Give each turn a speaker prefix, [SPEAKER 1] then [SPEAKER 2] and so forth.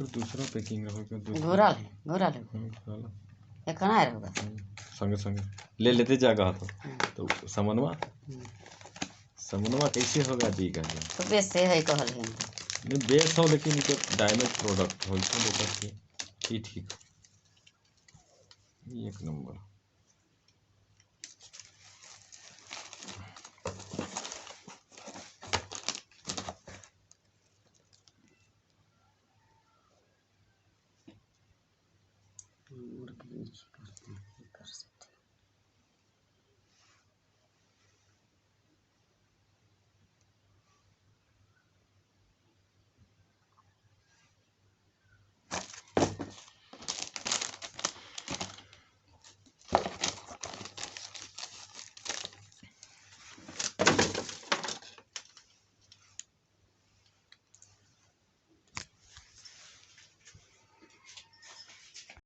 [SPEAKER 1] फिर दूसरा पैकिंग रहो क्या दूसरा
[SPEAKER 2] घोरा ले ये कहाँ है होगा
[SPEAKER 1] संगे संगे ले लेते जागा तो समनवा कैसे होगा दी का
[SPEAKER 2] तो बेस से है कहल है
[SPEAKER 1] नहीं बेस हो लेकिन के डैमेज प्रोडक्ट हो तो देखा कि ठीक एक नंबर
[SPEAKER 2] कर सकते